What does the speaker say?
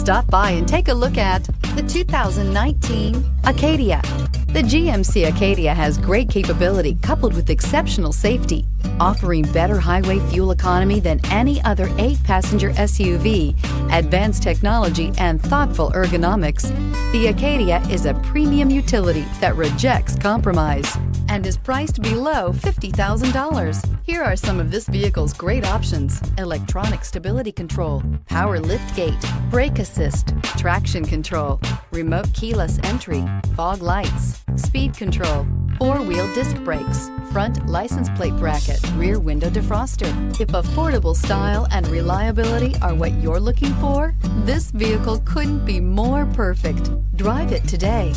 Stop by and take a look at the 2019 Acadia. The GMC Acadia has great capability coupled with exceptional safety, offering better highway fuel economy than any other 8-passenger SUV, advanced technology, and thoughtful ergonomics. The Acadia is a premium utility that rejects compromise and is priced below $50,000. Here are some of this vehicle's great options: electronic stability control, power liftgate, brake assist, traction control, remote keyless entry, fog lights, speed control, 4-wheel disc brakes, front license plate bracket, rear window defroster. If affordable style and reliability are what you're looking for, this vehicle couldn't be more perfect. Drive it today.